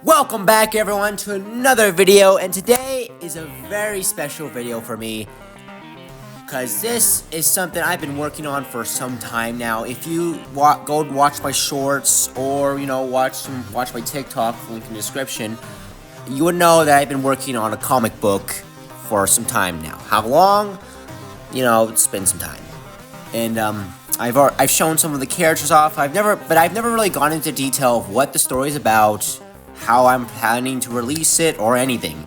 Welcome back everyone to another video, and today is a very special video for me because this is something I've been working on for some time now. If you go watch my shorts or watch my TikTok, link in the description, you would know that I've been working on a comic book for some time now. How long? It's been some time. And I've shown some of the characters off. I've never really gone into detail of what the story is about, how I'm planning to release it, or anything.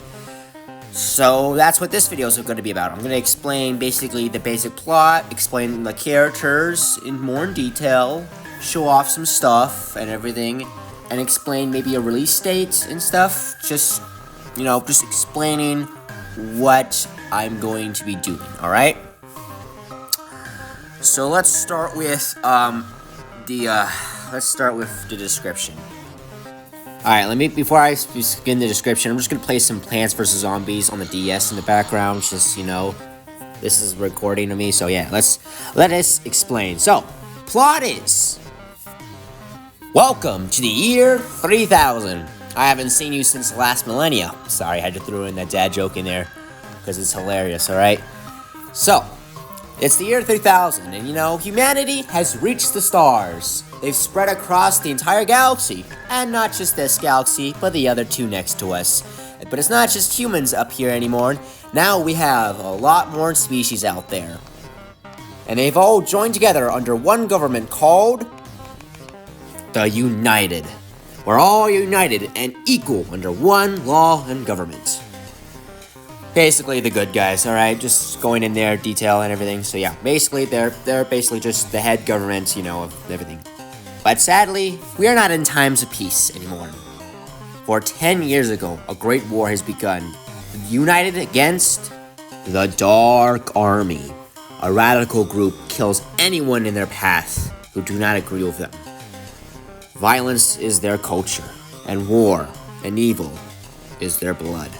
So that's what this video is going to be about. I'm going to explain basically the basic plot, explain the characters in more detail, show off some stuff and everything, and explain maybe a release date and stuff. Just explaining what I'm going to be doing. All right. So let's start with the description. Alright, before I begin the description, I'm just gonna play some Plants vs. Zombies on the DS in the background, just, this is recording of me, so yeah, let us explain. So, plot is, welcome to the year 3000. I haven't seen you since the last millennia. Sorry, I had to throw in that dad joke in there, because it's hilarious, alright? So, it's the year 3000, and humanity has reached the stars. They've spread across the entire galaxy, and not just this galaxy, but the other two next to us. But it's not just humans up here anymore. Now we have a lot more species out there. And they've all joined together under one government called the United. We're all united and equal under one law and government. Basically the good guys, alright? Just going in there, detail and everything. So yeah, basically they're basically just the head government, of everything. But sadly, we are not in times of peace anymore. For 10 years ago, a great war has begun. United against the Dark Army. A radical group kills anyone in their path who do not agree with them. Violence is their culture, and war and evil is their blood.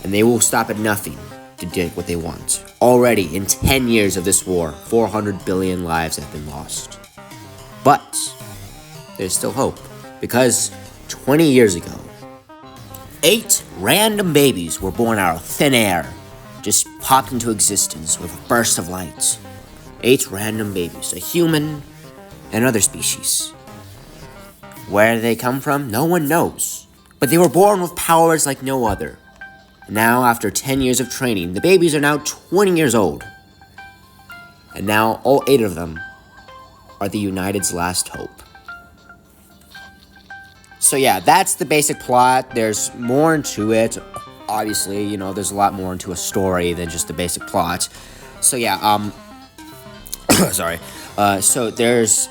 And they will stop at nothing to get what they want. Already, in 10 years of this war, 400 billion lives have been lost. But there's still hope, because 20 years ago, 8 random babies were born out of thin air, just popped into existence with a burst of light. 8 random babies, a human and other species. Where did they come from? No one knows. But they were born with powers like no other. Now, after 10 years of training, the babies are now 20 years old. And now, all 8 of them are the United's last hope. So yeah, that's the basic plot. There's more into it. Obviously, there's a lot more into a story than just the basic plot. So yeah, sorry. So there's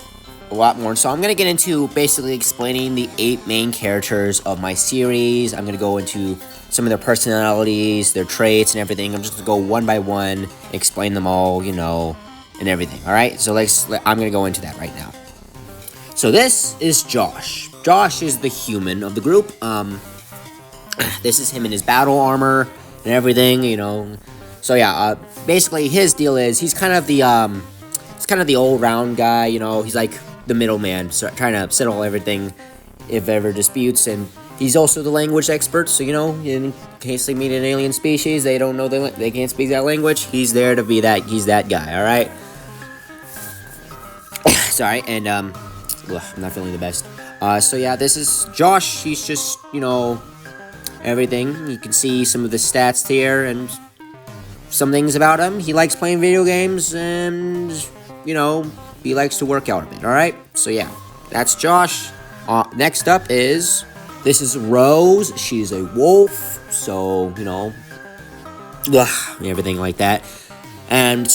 a lot more. So I'm going to get into basically explaining the 8 main characters of my series. I'm going to go into some of their personalities, their traits, and everything. I'm just going to go one by one, explain them all, and everything. Alright, so I'm going to go into that right now. So this is Josh. Josh is the human of the group. This is him in his battle armor and everything, So yeah, basically his deal is he's kind of the all-round guy, he's like the middleman, so trying to settle everything if ever disputes, and he's also the language expert, so in case they meet an alien species, they don't know they can't speak that language, he's there to be that, he's that guy, alright? Sorry, and I'm not feeling the best. So yeah, this is Josh. He's just, everything. You can see some of the stats here and some things about him. He likes playing video games and, he likes to work out a bit, alright? So yeah, that's Josh. Next up this is Rose. She's a wolf, so, everything like that. And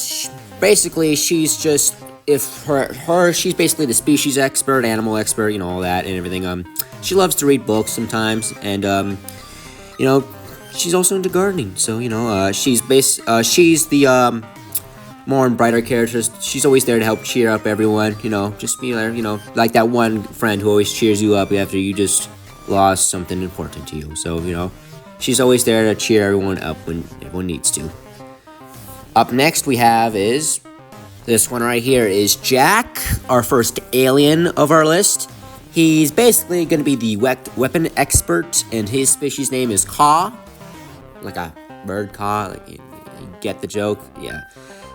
basically, she's just, she's basically the species expert, animal expert, all that and everything. She loves to read books sometimes, and, she's also into gardening, so, she's the, more and brighter characters. She's always there to help cheer up everyone, just be there, like that one friend who always cheers you up after you just lost something important to you. So, she's always there to cheer everyone up when everyone needs to. Up next we have this one right here is Jack, our first alien of our list. He's basically going to be the weapon expert, and his species name is Caw, like a bird caw. Like you get the joke, yeah.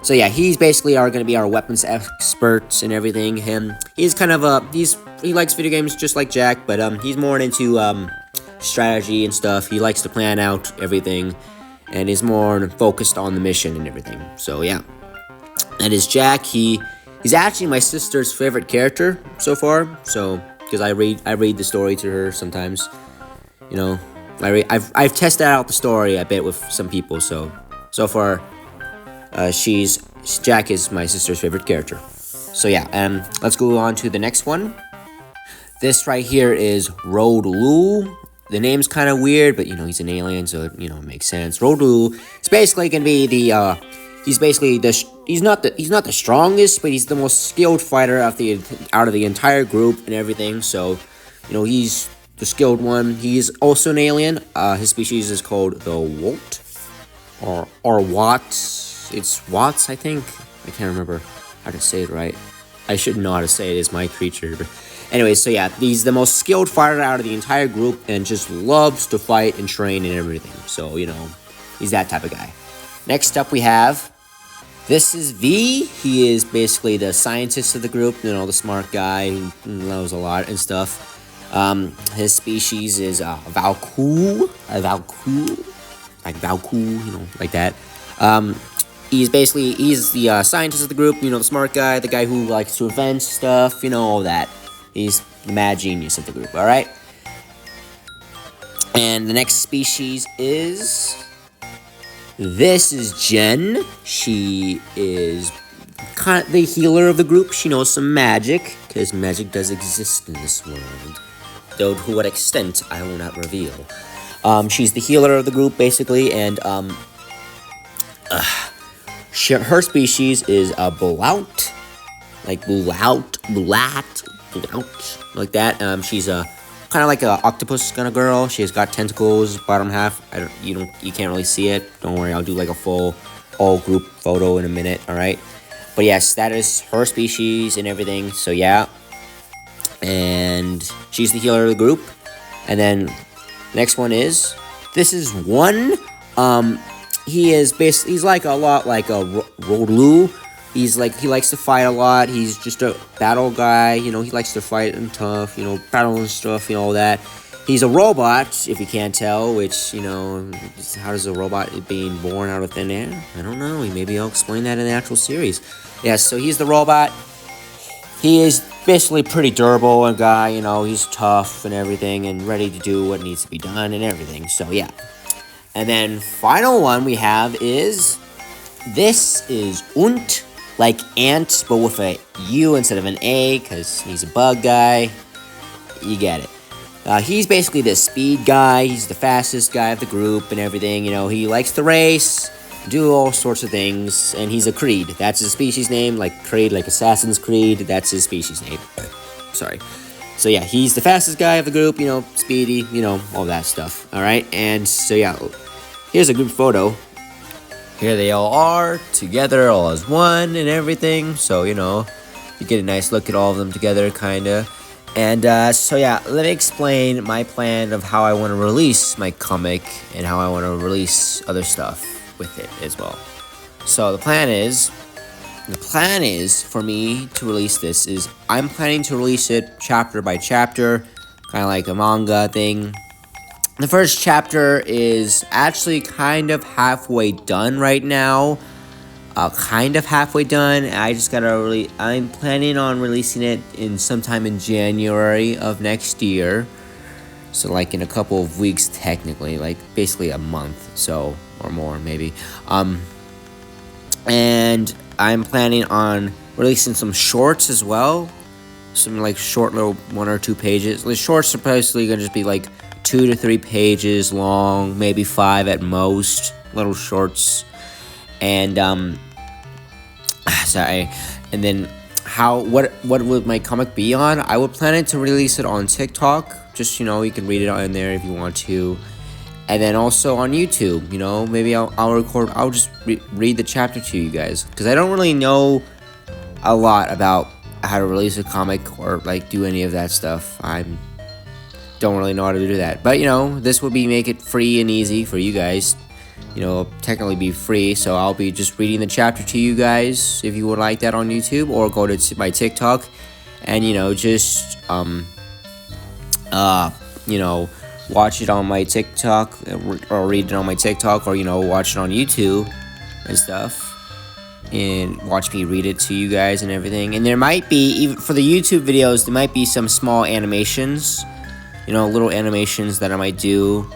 So yeah, he's basically going to be our weapons expert and everything. He's kind of he likes video games just like Jack, but he's more into strategy and stuff. He likes to plan out everything, and is more focused on the mission and everything. So yeah, that is Jack. He's actually my sister's favorite character so far. So because I read the story to her sometimes, you know. I've tested out the story a bit with some people. So far, Jack is my sister's favorite character. So yeah, let's go on to the next one. This right here is Rodlu. The name's kind of weird, but he's an alien, so it makes sense. Rodlu. It's basically gonna be he's basically he's not the strongest, but he's the most skilled fighter out of the entire group and everything. So, he's the skilled one. He's also an alien. His species is called the Wolt, or Watts. It's Watts, I think. I can't remember how to say it right. I should know how to say it. It's my creature. But anyway, so yeah, he's the most skilled fighter out of the entire group and just loves to fight and train and everything. So, he's that type of guy. Next up we have, this is V. He is basically the scientist of the group, the smart guy who knows a lot and stuff. His species is Valku, like Valku, like that. He's the scientist of the group, the smart guy, the guy who likes to invent stuff, all that. He's the mad genius of the group, alright? And the next species is, this is Jen. She is kind of the healer of the group. She knows some magic, because magic does exist in this world. Though to what extent, I will not reveal. She's the healer of the group, basically, and, her species is a Blout, like Blout, like that. She's a kind of like a octopus kind of girl. She's got tentacles, bottom half. You can't really see it. Don't worry, I'll do like a full all group photo in a minute. All right, but yes, that is her species and everything. So yeah, and she's the healer of the group. And then next one is, this is one. He's like a lot like a Rodlu. He likes to fight a lot. He's just a battle guy, he likes to fight and tough, battle and stuff, all that. He's a robot, if you can't tell, which, how does a robot being born out of thin air? I don't know. Maybe I'll explain that in the actual series. Yeah, so he's the robot. He is basically pretty durable and guy, he's tough and everything and ready to do what needs to be done and everything. So yeah. And then final one we have is, this is Unt, like ant, but with a U instead of an A, because he's a bug guy. You get it. He's basically the speed guy. He's the fastest guy of the group and everything. He likes to race, do all sorts of things, and he's a Creed. That's his species name, like Creed, like Assassin's Creed. That's his species name. Sorry. So yeah, he's the fastest guy of the group, speedy, all that stuff. All right, and so yeah, here's a group photo. Here they all are, together, all as one and everything. So, you get a nice look at all of them together, kinda. And, so yeah, let me explain my plan of how I want to release my comic and how I want to release other stuff with it as well. So, the plan is for me to release this is, I'm planning to release it chapter by chapter, kind of like a manga thing. The first chapter is actually kind of halfway done right now. I just gotta I'm planning on releasing it sometime in January of next year. So like in a couple of weeks technically, like basically a month, so, or more maybe. And I'm planning on releasing some shorts as well. Some like short little 1 or 2 pages. The shorts are basically gonna just be like 2 to 3 pages long, maybe 5 at most, little shorts. And sorry. And then what would my comic be on? I would plan to release it on TikTok. Just, you can read it on there if you want to. And then also on YouTube, maybe I'll just read the chapter to you guys, because I don't really know a lot about how to release a comic or like do any of that stuff. I don't really know how to do that, but this will be make it free and easy for you guys. Technically be free, so I'll be just reading the chapter to you guys if you would like that on YouTube, or go to my TikTok and just watch it on my TikTok, or read it on my TikTok, or watch it on YouTube and stuff, and watch me read it to you guys and everything. And there might be, even for the YouTube videos, there might be some small animations, little animations that I might do.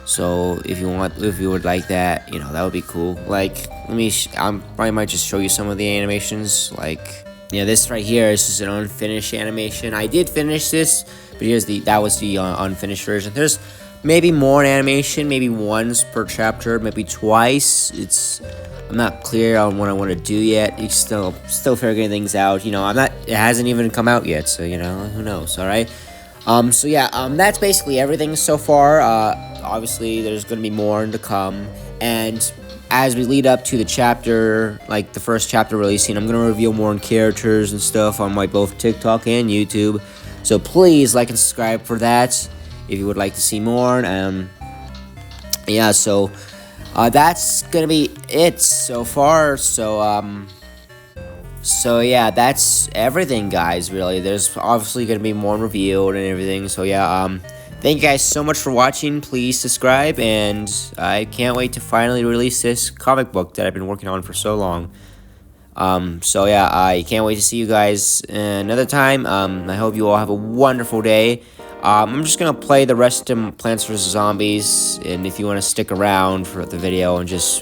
So if you would like that, that would be cool. Like, I might just show you some of the animations. Like, this right here is just an unfinished animation. I did finish this, but that was the unfinished version. There's maybe more animation, maybe once per chapter, maybe twice. I'm not clear on what I want to do yet. It's still figuring things out. It hasn't even come out yet, so who knows. All right. So yeah, that's basically everything so far. Obviously, there's going to be more to come, and as we lead up to the chapter, like the first chapter releasing, I'm going to reveal more on characters and stuff on my both TikTok and YouTube. So please like and subscribe for that if you would like to see more. Yeah, so that's going to be it so far. So yeah, that's everything, guys, really. There's obviously going to be more revealed and everything. So yeah, thank you guys so much for watching. Please subscribe, and I can't wait to finally release this comic book that I've been working on for so long. So yeah, I can't wait to see you guys another time. I hope you all have a wonderful day. I'm just going to play the rest of Plants vs. Zombies, and if you want to stick around for the video and just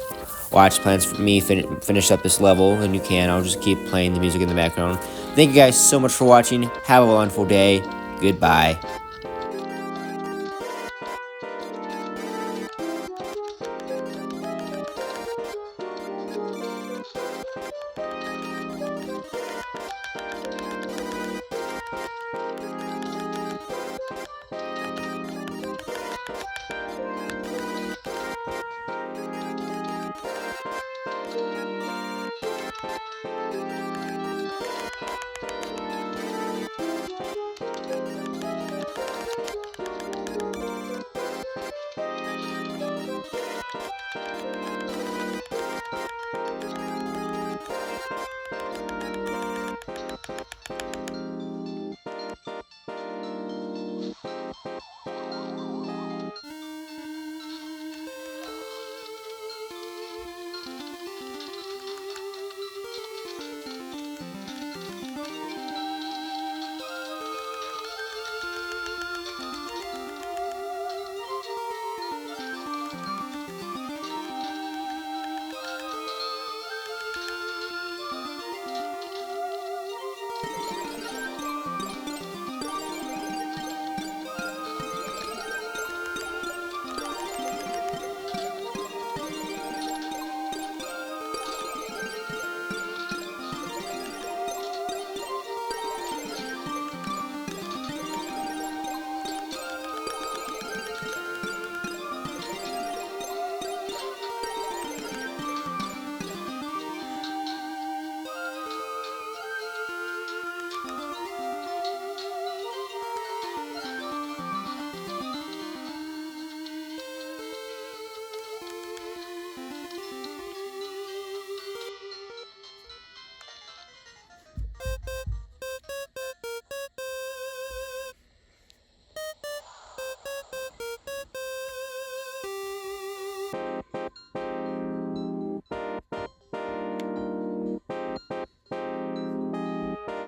watch me finish up this level, and you can. I'll just keep playing the music in the background. Thank you guys so much for watching. Have a wonderful day. Goodbye.